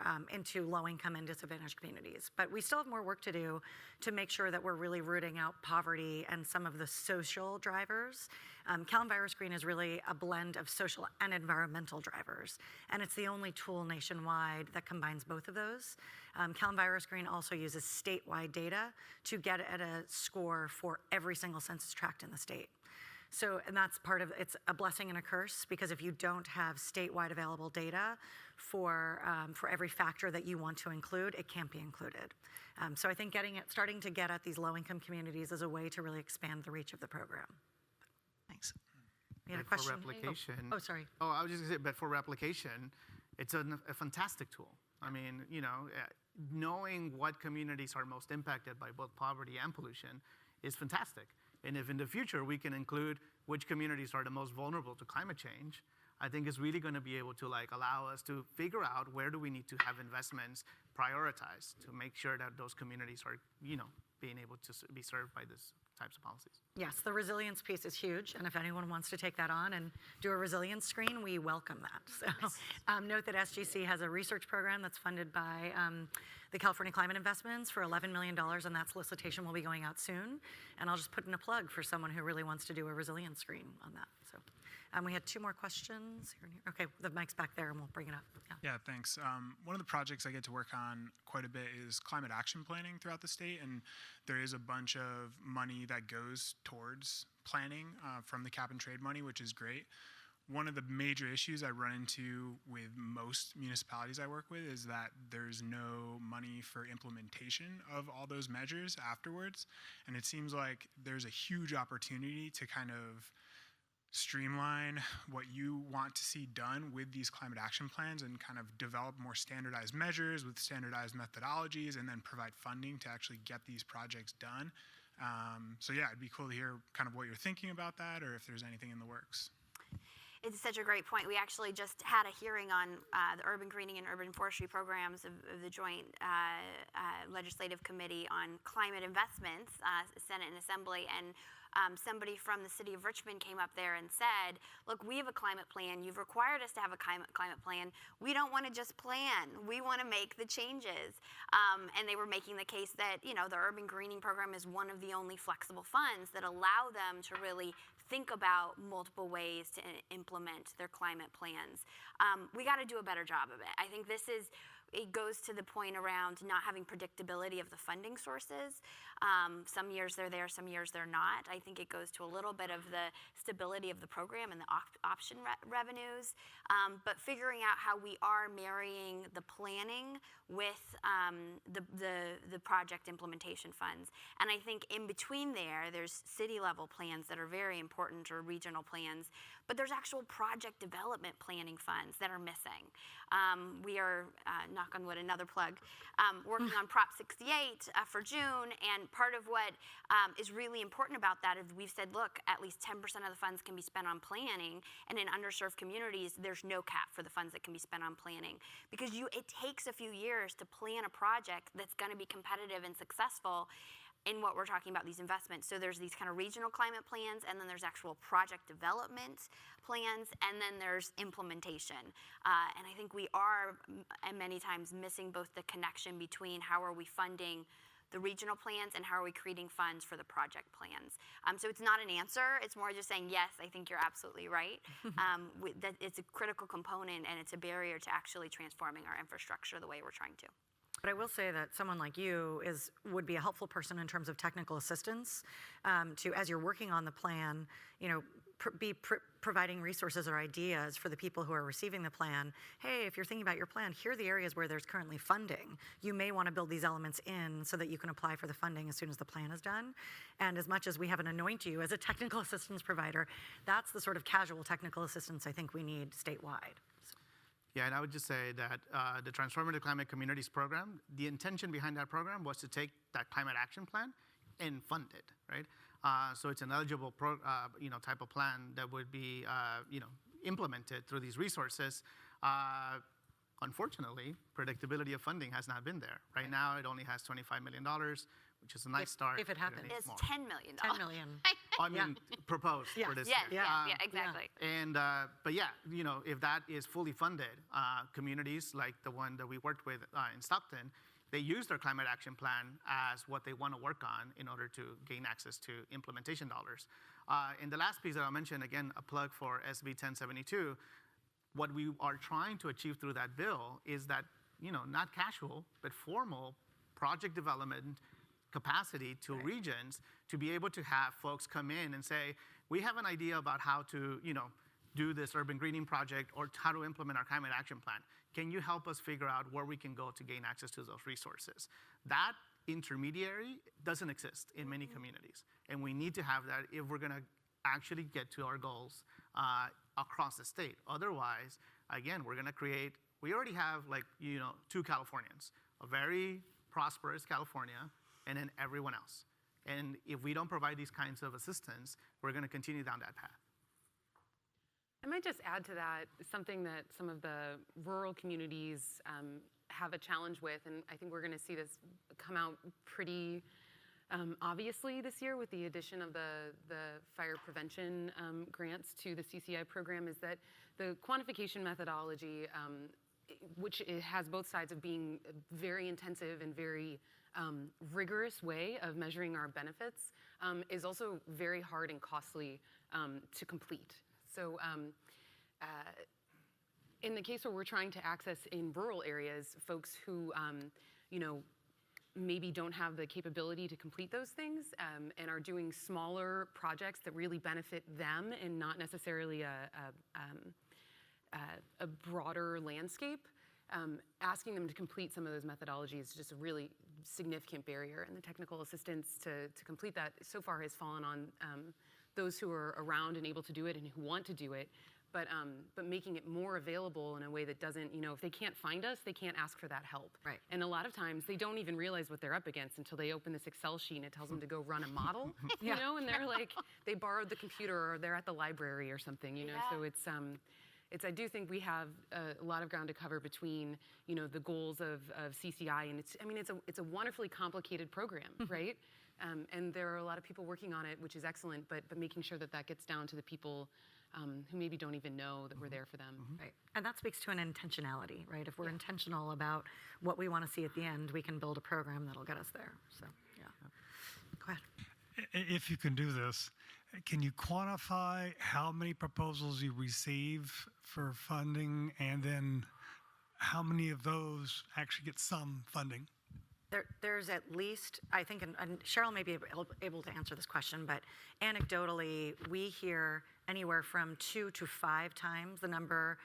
low income and disadvantaged communities. But we still have more work to do to make sure that we're really rooting out poverty and some of the social drivers. CalEnviroscreen is really a blend of social and environmental drivers, and it's the only tool nationwide that combines both of those. CalEnviroscreen also uses statewide data to get at a score for every single census tract in the state. So, and that's part of, it's a blessing and a curse, because if you don't have statewide available data for every factor that you want to include, it can't be included. So I think starting to get at these low-income communities is a way to really expand the reach of the program. Thanks. You had a question? For replication. Oh, sorry. Oh, I was just going to say, but for replication, it's a fantastic tool. I mean, you know, knowing what communities are most impacted by both poverty and pollution is fantastic. And if in the future we can include which communities are the most vulnerable to climate change, I think it's really going to be able to allow us to figure out where do we need to have investments prioritized to make sure that those communities are, being able to be served by these types of policies. Yes, the resilience piece is huge, and if anyone wants to take that on and do a resilience screen, we welcome that. So note that SGC has a research program that's funded by the California Climate Investments for $11 million, and that solicitation will be going out soon. And I'll just put in a plug for someone who really wants to do a resilience screen on that. So we had two more questions here and here. Okay, the mic's back there, and we'll bring it up. Yeah, thanks. One of the projects I get to work on quite a bit is climate action planning throughout the state, and there is a bunch of money that goes towards planning from the cap and trade money, which is great. One of the major issues I run into with most municipalities I work with is that there's no money for implementation of all those measures afterwards, and it seems like there's a huge opportunity to kind of streamline what you want to see done with these climate action plans and kind of develop more standardized measures with standardized methodologies and then provide funding to actually get these projects done. So yeah, it'd be cool to hear kind of what you're thinking about that, or if there's anything in the works. It's such a great point. We actually just had a hearing on the urban greening and urban forestry programs of the Joint Legislative Committee on Climate Investments, Senate and Assembly, and somebody from the city of Richmond came up there and said, look, we have a climate plan. You've required us to have a climate plan. We don't want to just plan. We want to make the changes. And they were making the case that, the urban greening program is one of the only flexible funds that allow them to really think about multiple ways to implement their climate plans. We got to do a better job of it. I think it goes to the point around not having predictability of the funding sources. Some years they're there, some years they're not. I think it goes to a little bit of the stability of the program and the option revenues, but figuring out how we are marrying the planning with the project implementation funds. And I think in between there's city level plans that are very important, or regional plans, but there's actual project development planning funds that are missing. We are, knock knock on wood, another plug, working on Prop 68 for June. And part of what is really important about that is we've said, look, at least 10% of the funds can be spent on planning. And in underserved communities, there's no cap for the funds that can be spent on planning. Because it takes a few years to plan a project that's going to be competitive and successful in what we're talking about, these investments. So there's these kind of regional climate plans, and then there's actual project development plans, and then there's implementation. And I think we are many times missing both the connection between how are we funding the regional plans and how are we creating funds for the project plans. So it's not an answer, it's more just saying, yes, I think you're absolutely right. That it's a critical component, and it's a barrier to actually transforming our infrastructure the way we're trying to. But I will say that someone like you would be a helpful person in terms of technical assistance to, as you're working on the plan, providing resources or ideas for the people who are receiving the plan. Hey, if you're thinking about your plan, here are the areas where there's currently funding. You may want to build these elements in so that you can apply for the funding as soon as the plan is done. And as much as we haven't anointed you as a technical assistance provider, that's the sort of casual technical assistance I think we need statewide. Yeah, and I would just say that the Transformative Climate Communities Program, the intention behind that program was to take that climate action plan and fund it, right? So it's an eligible type of plan that would be implemented through these resources. Unfortunately, predictability of funding has not been there. Right now, it only has $25 million, which is a nice start. If it happens. It's $10 million. 10 million. I mean, proposed for this Yes, year. yeah, exactly. And but yeah, if that is fully funded, communities like the one that we worked with in Stockton, they use their climate action plan as what they want to work on in order to gain access to implementation dollars. And the last piece that I'll mention, again, a plug for SB 1072. What we are trying to achieve through that bill is that, not casual, but formal project development capacity to regions to be able to have folks come in and say, we have an idea about how to, do this urban greening project or how to implement our climate action plan. Can you help us figure out where we can go to gain access to those resources? That intermediary doesn't exist in many communities. And we need to have that if we're gonna actually get to our goals across the state. Otherwise, again, we're gonna we already have two Californians, a very prosperous California and then everyone else. And if we don't provide these kinds of assistance, we're gonna continue down that path. I might just add to that something that some of the rural communities have a challenge with, and I think we're gonna see this come out pretty obviously this year with the addition of the fire prevention grants to the CCI program, is that the quantification methodology, which it has both sides of being a very intensive and very rigorous way of measuring our benefits, is also very hard and costly to complete. So in the case where we're trying to access in rural areas folks who maybe don't have the capability to complete those things and are doing smaller projects that really benefit them and not necessarily a broader landscape, asking them to complete some of those methodologies is just a really significant barrier. And the technical assistance to complete that so far has fallen on those who are around and able to do it and who want to do it. But making it more available in a way that doesn't, if they can't find us, they can't ask for that help. Right. And a lot of times they don't even realize what they're up against until they open this Excel sheet and it tells them to go run a model, and they're like, they borrowed the computer or they're at the library or something, So I do think we have a lot of ground to cover between, the goals of CCI, and it's a wonderfully complicated program, right? And there are a lot of people working on it, which is excellent, but making sure that that gets down to the people who maybe don't even know that we're there for them. Right, and that speaks to an intentionality, right? If we're intentional about what we want to see at the end, we can build a program that'll get us there, so, yeah. Go ahead. If you can do this, can you quantify how many proposals you receive for funding, and then how many of those actually get some funding? There's at least, I think, and Cheryl may be able to answer this question, but anecdotally, we hear anywhere from 2 to 5 times the number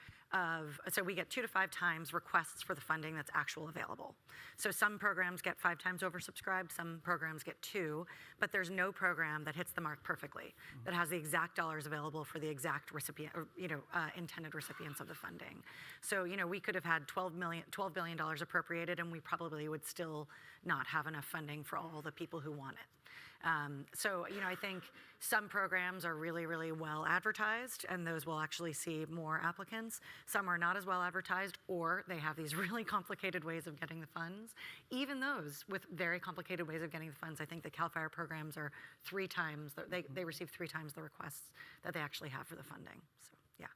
so we get 2 to 5 times requests for the funding that's actual available. So some programs get 5 times oversubscribed, some programs get 2, but there's no program that hits the mark perfectly, that has the exact dollars available for the exact recipient, or, intended recipients of the funding. So, we could have had $12 billion appropriated, and we probably would still not have enough funding for all the people who want it. So, I think some programs are really, really well advertised, and those will actually see more applicants. Some are not as well advertised, or they have these really complicated ways of getting the funds. Even those with very complicated ways of getting the funds, I think the CAL FIRE programs are 3 times, they receive 3 times the requests that they actually have for the funding. So, yeah.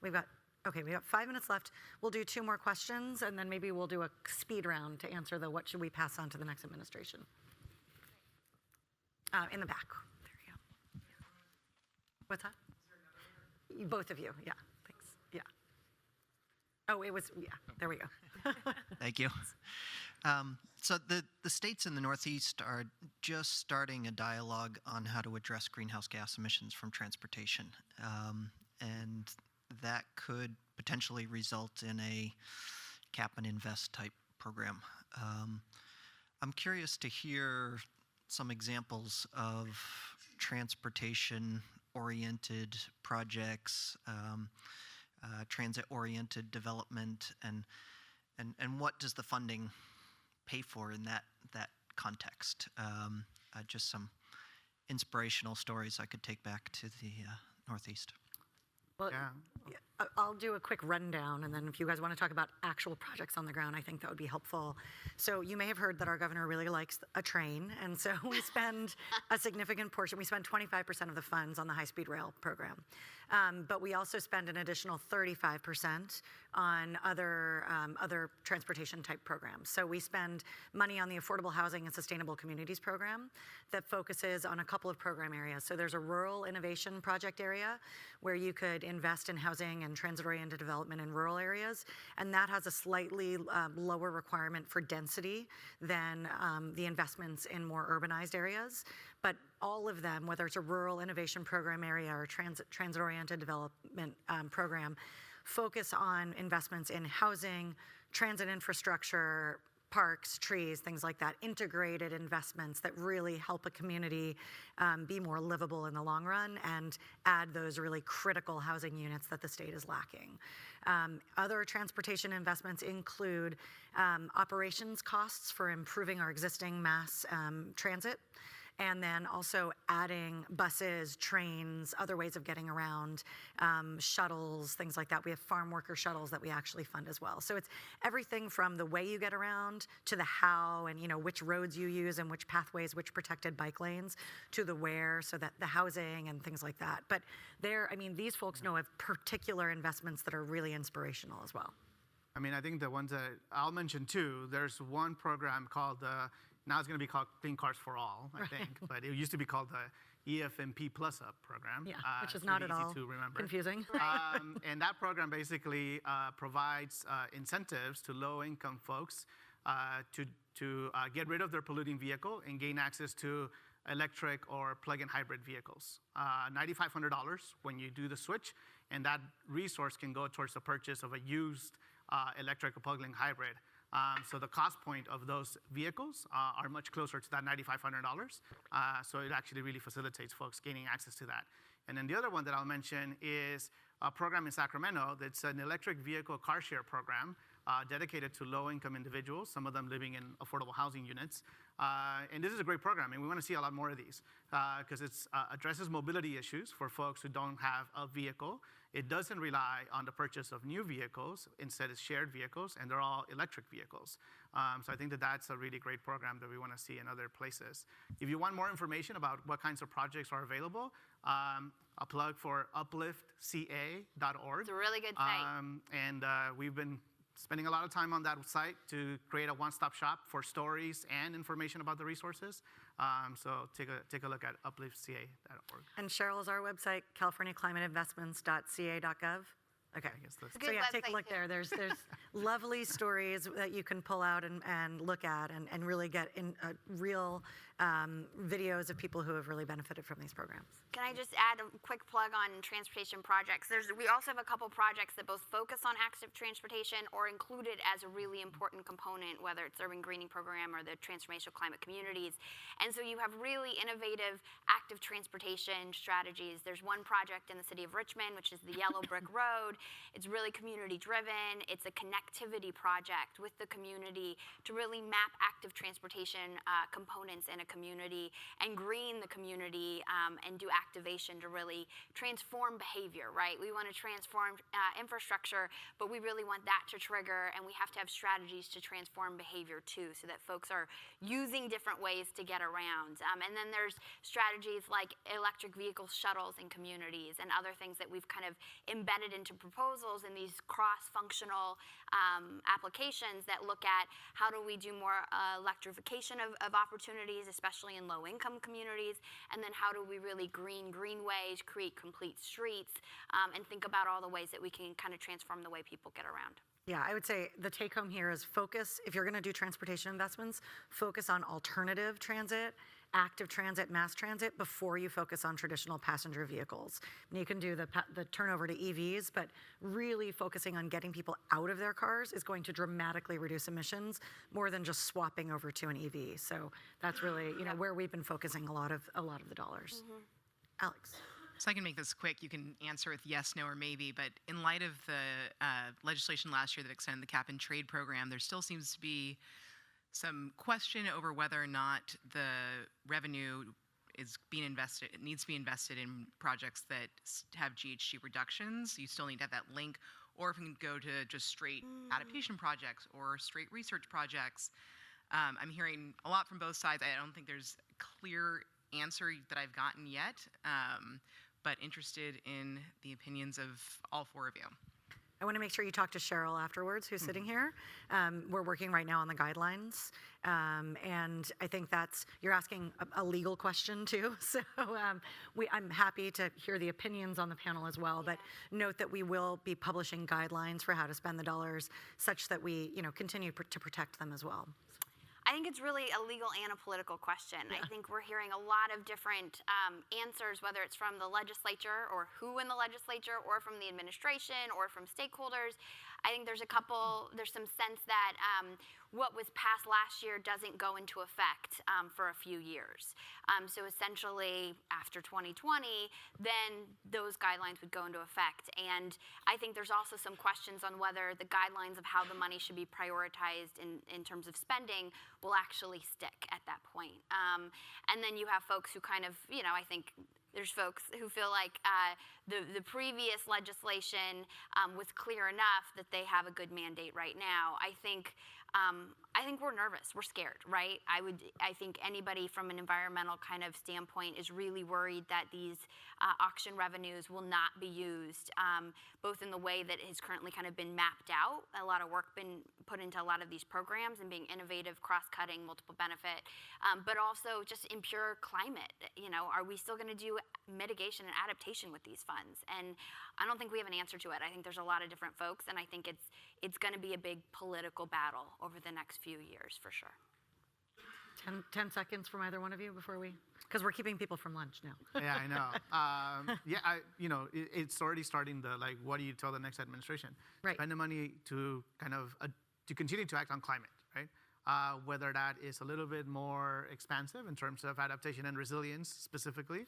We got 5 minutes left. We'll do 2 more questions, and then maybe we'll do a speed round to answer the what should we pass on to the next administration. In the back. There you go. What's that? Both of you. Yeah. Thanks. Yeah. Oh, it was. Yeah. There we go. Thank you. So the states in the Northeast are just starting a dialogue on how to address greenhouse gas emissions from transportation, and that could potentially result in a cap and invest type program. I'm curious to hear some examples of transportation-oriented projects, transit-oriented development, and what does the funding pay for in that context? Just some inspirational stories I could take back to the Northeast. Well, yeah. I'll do a quick rundown, and then if you guys want to talk about actual projects on the ground, I think that would be helpful. So you may have heard that our governor really likes a train, and so we spend a significant portion. We spend 25% of the funds on the high-speed rail program, but we also spend an additional 35% on other transportation-type programs. So we spend money on the Affordable Housing and Sustainable Communities program that focuses on a couple of program areas. So there's a rural innovation project area where you could invest in housing and transit-oriented development in rural areas, and that has a slightly lower requirement for density than the investments in more urbanized areas. But all of them, whether it's a rural innovation program area or transit-oriented development program, focus on investments in housing, transit infrastructure, parks, trees, things like that, integrated investments that really help a community be more livable in the long run and add those really critical housing units that the state is lacking. Other transportation investments include operations costs for improving our existing mass transit, and then also adding buses, trains, other ways of getting around, shuttles, things like that. We have farm worker shuttles that we actually fund as well. So it's everything from the way you get around to the how and which roads you use and which pathways, which protected bike lanes, to the where, so that the housing and things like that. But these folks know of particular investments that are really inspirational as well. I think the ones that I'll mention too, there's one program called now it's going to be called Clean Cars for All, I think, but it used to be called the EFMP Plus Up program. Yeah, which is not at all confusing. And that program basically provides incentives to low-income folks to get rid of their polluting vehicle and gain access to electric or plug-in hybrid vehicles. $9,500 when you do the switch, and that resource can go towards the purchase of a used electric or plug-in hybrid. So the cost point of those vehicles are much closer to that $9,500. So it actually really facilitates folks gaining access to that. And then the other one that I'll mention is a program in Sacramento that's an electric vehicle car share program dedicated to low-income individuals, some of them living in affordable housing units. And this is a great program, and we want to see a lot more of these because it addresses mobility issues for folks who don't have a vehicle. It doesn't rely on the purchase of new vehicles. Instead, it's shared vehicles, and they're all electric vehicles. So I think that that's a really great program that we want to see in other places. If you want more information about what kinds of projects are available, a plug for upliftca.org. It's a really good site. And we've been spending a lot of time on that site to create a one-stop shop for stories and information about the resources. So take a look at upliftca.org. And Cheryl is our website, californiaclimateinvestments.ca.gov. Okay. I guess that's Good So yeah, take a website, look too. there. There's lovely stories that you can pull out and look at and really get in real videos of people who have really benefited from these programs. Can I just add a quick plug on transportation projects? We also have a couple projects that both focus on active transportation or include it as a really important component, whether it's urban greening program or the transformational climate communities. And so you have really innovative active transportation strategies. There's one project in the city of Richmond, which is the Yellow Brick Road. It's really community driven. It's a connectivity project with the community to really map active transportation components in a community and green the community and do activation to really transform behavior, right? We want to transform infrastructure, but we really want that to trigger, and we have to have strategies to transform behavior too, so that folks are using different ways to get around. And then there's strategies like electric vehicle shuttles in communities and other things that we've kind of embedded into proposals in these cross-functional applications that look at how do we do more electrification of opportunities, especially in low-income communities, and then how do we really greenways, create complete streets, and think about all the ways that we can kind of transform the way people get around. Yeah, I would say the take home here is focus, if you're going to do transportation investments, focus on alternative transit, active transit, mass transit, before you focus on traditional passenger vehicles. And you can do the turnover to EVs, but really focusing on getting people out of their cars is going to dramatically reduce emissions more than just swapping over to an EV. So that's really where we've been focusing a lot of the dollars. Alex. So I can make this quick. You can answer with yes, no, or maybe. But in light of the legislation last year that extended the cap and trade program, there still seems to be some question over whether or not the revenue is being invested. It needs to be invested in projects that have GHG reductions. You still need to have that link, or if we can go to just straight adaptation projects or straight research projects. I'm hearing a lot from both sides. I don't think there's a clear answer that I've gotten yet, but interested in the opinions of all four of you. I want to make sure you talk to Cheryl afterwards, who's sitting here. We're working right now on the guidelines. And I think you're asking a legal question too. So I'm happy to hear the opinions on the panel as well, but note that we will be publishing guidelines for how to spend the dollars such that we continue to protect them as well. I think it's really a legal and a political question. I think we're hearing a lot of different answers, whether it's from the legislature or who in the legislature or from the administration or from stakeholders. I think there's some sense that what was passed last year doesn't go into effect for a few years. So essentially, after 2020, then those guidelines would go into effect. And I think there's also some questions on whether the guidelines of how the money should be prioritized in terms of spending will actually stick at that point. And then you have folks who kind of, I think there's folks who feel like the previous legislation was clear enough that they have a good mandate right now. I think we're nervous. We're scared, right? I think anybody from an environmental kind of standpoint is really worried that these auction revenues will not be used, both in the way that has currently kind of been mapped out. A lot of work been put into a lot of these programs and being innovative, cross-cutting, multiple benefit, but also just in pure climate. Are we still going to do mitigation and adaptation with these funds? And I don't think we have an answer to it. I think there's a lot of different folks, and I think it's going to be a big political battle over the next few years for sure. 10 seconds from either one of you before because we're keeping people from lunch now. Yeah, I know. It's already starting what do you tell the next administration? Right. Spend the money to kind of, to continue to act on climate, right? Whether that is a little bit more expansive in terms of adaptation and resilience specifically,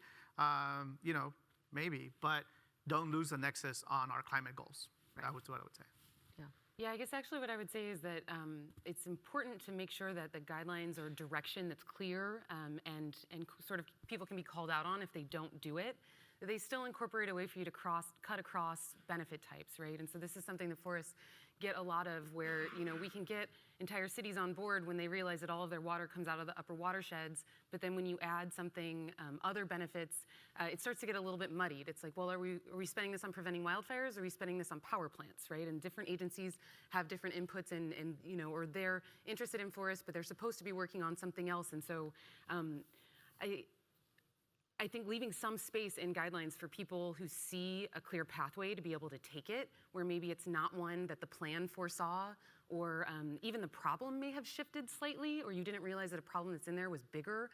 maybe, but don't lose the nexus on our climate goals. Right. That was what I would say. Yeah, I guess actually what I would say is that it's important to make sure that the guidelines are direction that's clear and sort of people can be called out on if they don't do it. They still incorporate a way for you to cut across benefit types, right? And so this is something the forests get a lot of, where we can get entire cities on board when they realize that all of their water comes out of the upper watersheds, but then when you add something, other benefits, it starts to get a little bit muddied. It's like, well, are we spending this on preventing wildfires, or are we spending this on power plants, right? And different agencies have different inputs and or they're interested in forests, but they're supposed to be working on something else. And so I I think leaving some space in guidelines for people who see a clear pathway to be able to take it, where maybe it's not one that the plan foresaw, or even the problem may have shifted slightly, or you didn't realize that a problem that's in there was bigger,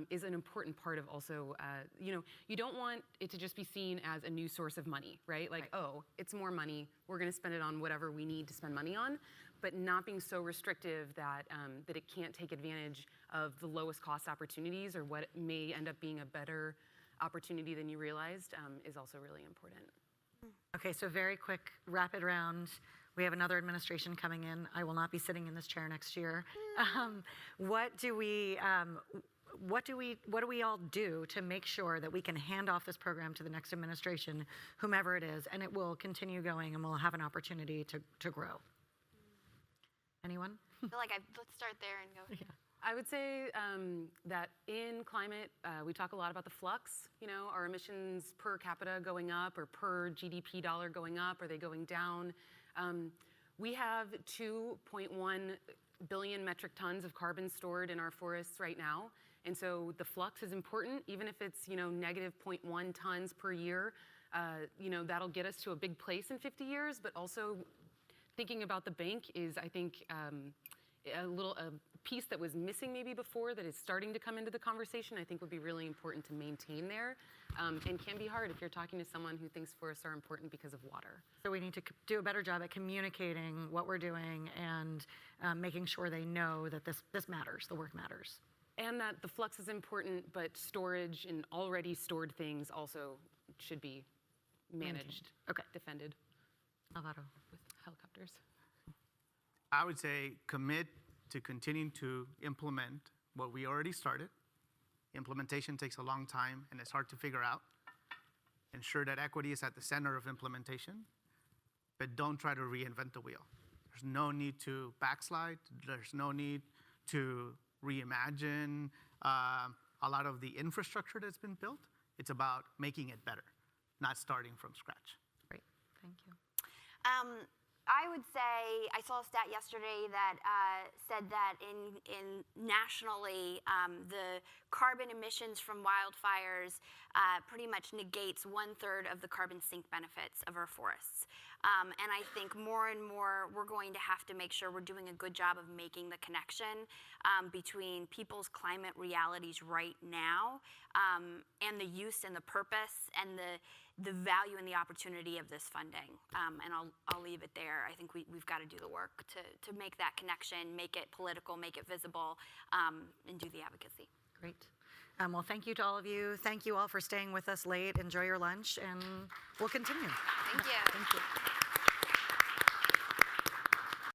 is an important part of also, you don't want it to just be seen as a new source of money, right? Like, oh, it's more money, we're gonna spend it on whatever we need to spend money on, but not being so restrictive that, that it can't take advantage of the lowest cost opportunities, or what may end up being a better opportunity than you realized, is also really important. Okay, so very quick, rapid round. We have another administration coming in. I will not be sitting in this chair next year. What do we all do to make sure that we can hand off this program to the next administration, whomever it is, and it will continue going and we'll have an opportunity to grow? Anyone? I feel like let's start there and go. Yeah. I would say that in climate, we talk a lot about the flux. Are emissions per capita going up, or per GDP dollar going up? Are they going down? We have 2.1 billion metric tons of carbon stored in our forests right now. And so the flux is important, even if it's, negative 0.1 tons per year. That'll get us to a big place in 50 years, but also thinking about the bank is, I think, a piece that was missing maybe before that is starting to come into the conversation, I think would be really important to maintain there, and can be hard if you're talking to someone who thinks forests are important because of water. So we need to do a better job at communicating what we're doing and making sure they know that this matters, the work matters. And that the flux is important, but storage and already stored things also should be managed, defended. Alberto. With helicopters. I would say commit to continuing to implement what we already started. Implementation takes a long time and it's hard to figure out. Ensure that equity is at the center of implementation, but don't try to reinvent the wheel. There's no need to backslide. There's no need to reimagine a lot of the infrastructure that's been built. It's about making it better, not starting from scratch. Great, thank you. I would say, I saw a stat yesterday that said that in nationally, the carbon emissions from wildfires pretty much negates 1/3 of the carbon sink benefits of our forests. And I think more and more we're going to have to make sure we're doing a good job of making the connection between people's climate realities right now and the use and the purpose and the value and the opportunity of this funding. And I'll leave it there. I think we've got to do the work to make that connection, make it political, make it visible, and do the advocacy. Great. Well, thank you to all of you. Thank you all for staying with us late. Enjoy your lunch, and we'll continue. Thank you. Thank you.